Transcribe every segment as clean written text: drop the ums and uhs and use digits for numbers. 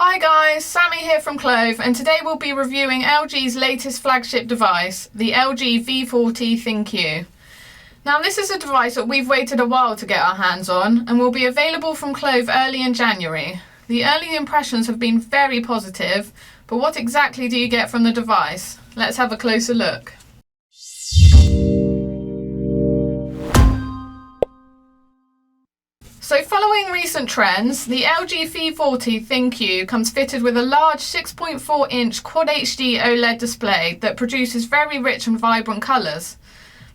Hi guys, Sammy here from Clove, and today we'll be reviewing LG's latest flagship device, the LG V40 ThinQ. Now this is a device that we've waited a while to get our hands on and will be available from Clove early in January. The early impressions have been very positive, but what exactly do you get from the device? Let's have a closer look. So following recent trends, the LG V40 ThinQ comes fitted with a large 6.4-inch Quad HD OLED display that produces very rich and vibrant colours.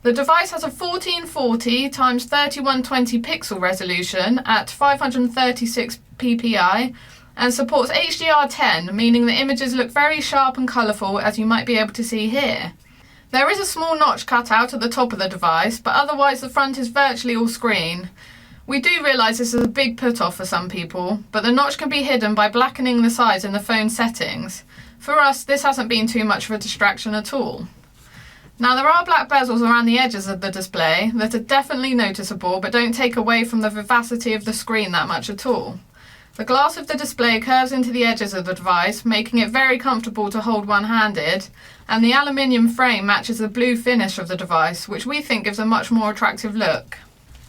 The device has a 1440 x 3120 pixel resolution at 536 ppi and supports HDR10, meaning the images look very sharp and colourful, as you might be able to see here. There is a small notch cut out at the top of the device, but otherwise the front is virtually all screen. We do realise this is a big put-off for some people, but the notch can be hidden by blackening the sides in the phone settings. For us, this hasn't been too much of a distraction at all. Now there are black bezels around the edges of the display that are definitely noticeable, but don't take away from the vivacity of the screen that much at all. The glass of the display curves into the edges of the device, making it very comfortable to hold one-handed, and the aluminium frame matches the blue finish of the device, which we think gives a much more attractive look.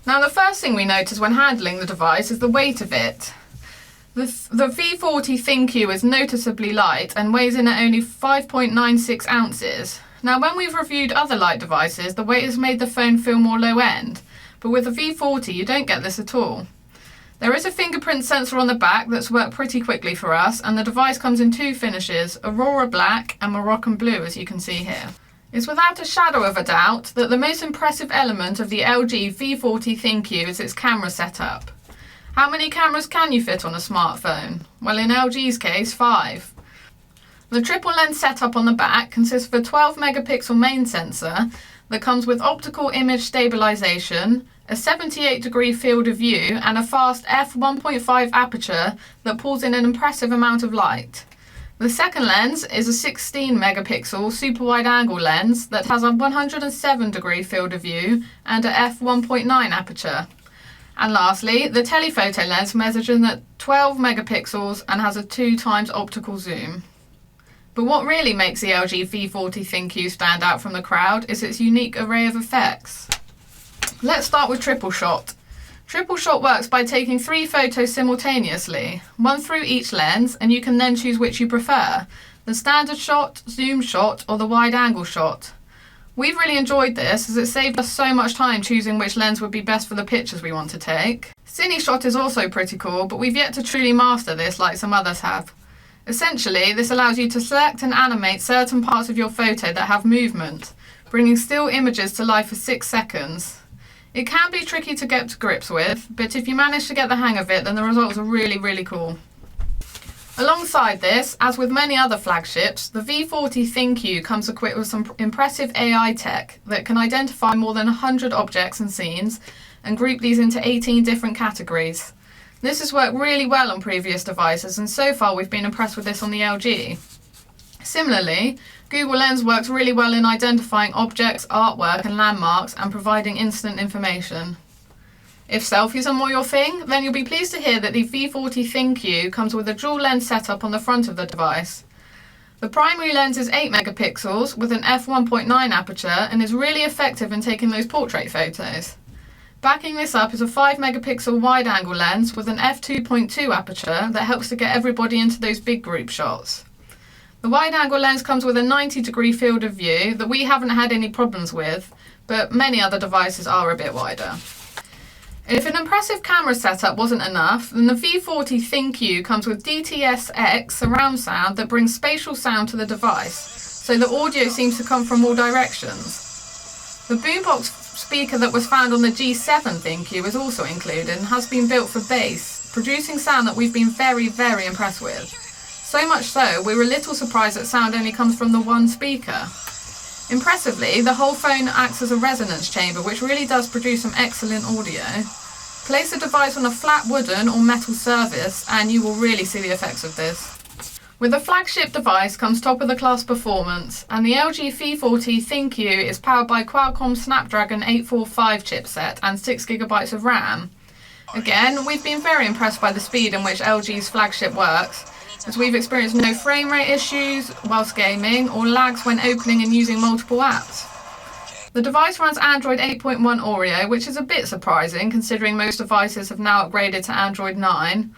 Now the first thing we notice when handling the device is the weight of it. The V40 ThinQ is noticeably light and weighs in at only 5.96 ounces. Now when we've reviewed other light devices, the weight has made the phone feel more low end, but with the V40 you don't get this at all. There is a fingerprint sensor on the back that's worked pretty quickly for us, and the device comes in two finishes, Aurora Black and Moroccan Blue, as you can see here. It's without a shadow of a doubt that the most impressive element of the LG V40 ThinQ is its camera setup. How many cameras can you fit on a smartphone? Well, in LG's case, 5. The triple lens setup on the back consists of a 12 megapixel main sensor that comes with optical image stabilization, a 78-degree field of view, and a fast f1.5 aperture that pulls in an impressive amount of light. The second lens is a 16 megapixel super wide angle lens that has a 107-degree field of view and a f1.9 aperture. And lastly, the telephoto lens measures in at 12 megapixels and has a 2x optical zoom. But what really makes the LG V40 ThinQ stand out from the crowd is its unique array of effects. Let's start with triple shot. Triple shot works by taking 3 photos simultaneously, one through each lens, and you can then choose which you prefer, the standard shot, zoom shot, or the wide angle shot. We've really enjoyed this as it saved us so much time choosing which lens would be best for the pictures we want to take. Cine shot is also pretty cool, but we've yet to truly master this like some others have. Essentially, this allows you to select and animate certain parts of your photo that have movement, bringing still images to life for 6 seconds. It can be tricky to get to grips with, but if you manage to get the hang of it, then the results are really cool. Alongside this, as with many other flagships, the V40 ThinQ comes equipped with some impressive AI tech that can identify more than 100 objects and scenes and group these into 18 different categories. This has worked really well on previous devices, and so far we've been impressed with this on the LG. Similarly, Google Lens works really well in identifying objects, artwork and landmarks and providing instant information. If selfies are more your thing, then you'll be pleased to hear that the V40 ThinQ comes with a dual lens setup on the front of the device. The primary lens is 8 megapixels with an f1.9 aperture and is really effective in taking those portrait photos. Backing this up is a 5 megapixel wide angle lens with an f2.2 aperture that helps to get everybody into those big group shots. The wide-angle lens comes with a 90-degree field of view that we haven't had any problems with, but many other devices are a bit wider. If an impressive camera setup wasn't enough, then the V40 ThinQ comes with DTS-X surround sound that brings spatial sound to the device, so the audio seems to come from all directions. The boombox speaker that was found on the G7 ThinQ is also included and has been built for bass, producing sound that we've been very impressed with. So much so, we were a little surprised that sound only comes from the one speaker. Impressively, the whole phone acts as a resonance chamber, which really does produce some excellent audio. Place the device on a flat wooden or metal surface and you will really see the effects of this. With the flagship device comes top-of-the-class performance, and the LG V40 ThinQ is powered by Qualcomm Snapdragon 845 chipset and 6GB of RAM. Again, we've been very impressed by the speed in which LG's flagship works, as we've experienced no frame rate issues whilst gaming or lags when opening and using multiple apps. The device runs Android 8.1 Oreo, which is a bit surprising considering most devices have now upgraded to Android 9.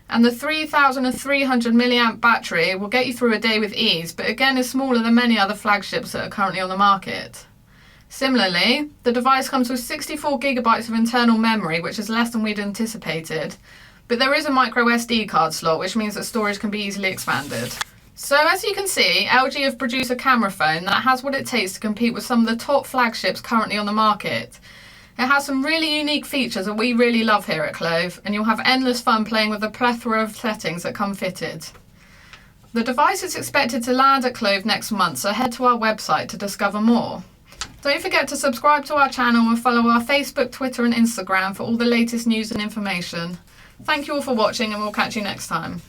And the 3,300 mAh battery will get you through a day with ease, but again is smaller than many other flagships that are currently on the market. Similarly, the device comes with 64GB of internal memory, which is less than we'd anticipated, but there is a micro SD card slot, which means that storage can be easily expanded. So as you can see, LG have produced a camera phone that has what it takes to compete with some of the top flagships currently on the market. It has some really unique features that we really love here at Clove, and you'll have endless fun playing with the plethora of settings that come fitted. The device is expected to land at Clove next month, so head to our website to discover more. Don't forget to subscribe to our channel and follow our Facebook, Twitter and Instagram for all the latest news and information. Thank you all for watching, and we'll catch you next time.